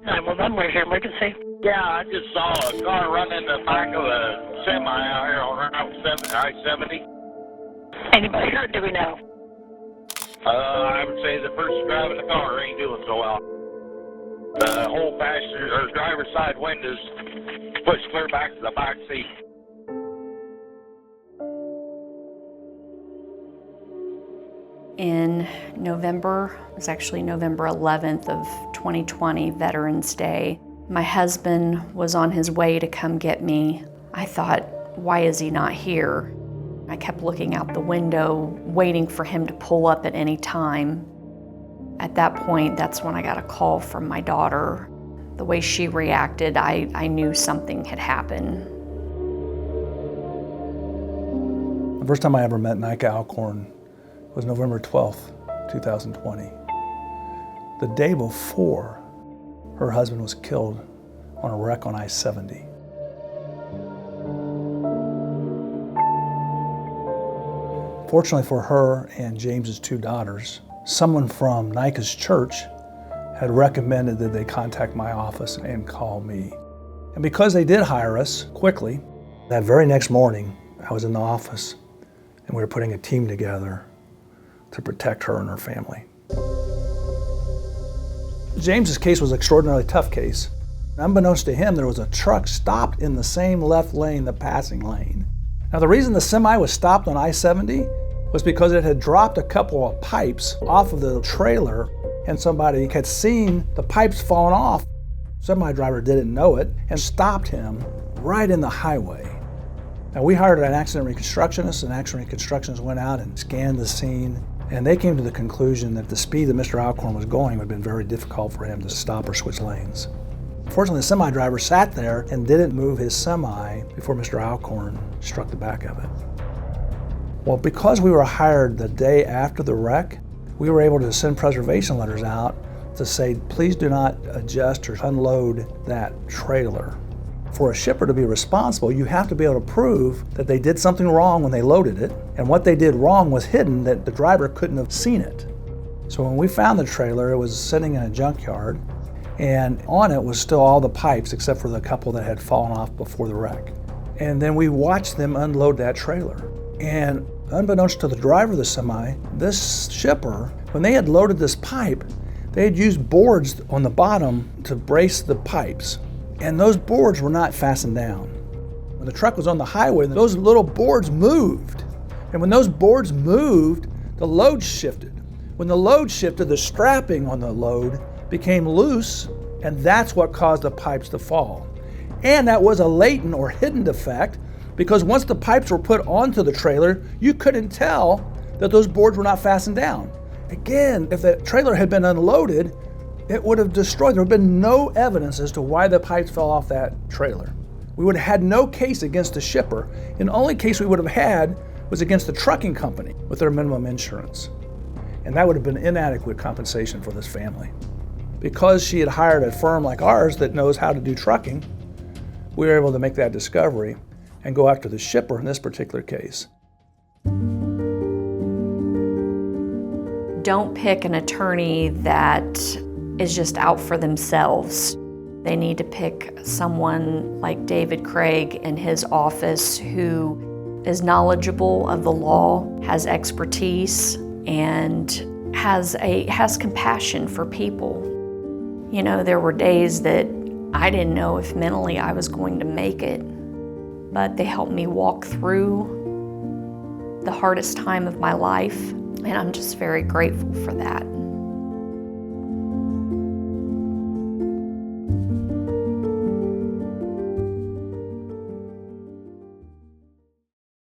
911, where's your emergency? Yeah, I just saw a car run in the back of a semi out here on Route 70, I-70. Anybody hurt, do we know? I would say the person driving the car ain't doing so well. The whole passenger or driver's side windows pushed clear back to the back seat. In November, it was actually November 11th of 2020, Veterans Day, my husband was on his way to come get me. I thought, why is he not here? I kept looking out the window, waiting for him to pull up at any time. At that point, that's when I got a call from my daughter. The way she reacted, I knew something had happened. The first time I ever met Nika Alcorn was November 12th, 2020. The day before, her husband was killed on a wreck on I-70. Fortunately for her and James's two daughters, someone from Nika's church had recommended that they contact my office and call me. And because they did hire us quickly, that very next morning, I was in the office and we were putting a team together to protect her and her family. James's case was an extraordinarily tough case. Unbeknownst to him, there was a truck stopped in the same left lane, the passing lane. Now the reason the semi was stopped on I-70 was because it had dropped a couple of pipes off of the trailer and somebody had seen the pipes falling off. Semi driver didn't know it and stopped him right in the highway. Now we hired an accident reconstructionist, and accident reconstructionists went out and scanned the scene, and they came to the conclusion that the speed that Mr. Alcorn was going would have been very difficult for him to stop or switch lanes. Fortunately, the semi driver sat there and didn't move his semi before Mr. Alcorn struck the back of it. Well, because we were hired the day after the wreck, we were able to send preservation letters out to say, please do not adjust or unload that trailer. For a shipper to be responsible, you have to be able to prove that they did something wrong when they loaded it, and what they did wrong was hidden, that the driver couldn't have seen it. So when we found the trailer, it was sitting in a junkyard, and on it was still all the pipes except for the couple that had fallen off before the wreck. And then we watched them unload that trailer. And unbeknownst to the driver of the semi, this shipper, when they had loaded this pipe, they had used boards on the bottom to brace the pipes. And those boards were not fastened down. When the truck was on the highway, those little boards moved. And when those boards moved, the load shifted. When the load shifted, the strapping on the load became loose, and that's what caused the pipes to fall. And that was a latent or hidden defect, because once the pipes were put onto the trailer, you couldn't tell that those boards were not fastened down. Again, if the trailer had been unloaded, it would have destroyed. There would have been no evidence as to why the pipes fell off that trailer. We would have had no case against the shipper, and the only case we would have had was against the trucking company with their minimum insurance. And that would have been inadequate compensation for this family. Because she had hired a firm like ours that knows how to do trucking, we were able to make that discovery and go after the shipper in this particular case. Don't pick an attorney that is just out for themselves. They need to pick someone like David Craig in his office who is knowledgeable of the law, has expertise, and has compassion for people. You know, there were days that I didn't know if mentally I was going to make it, but they helped me walk through the hardest time of my life, and I'm just very grateful for that.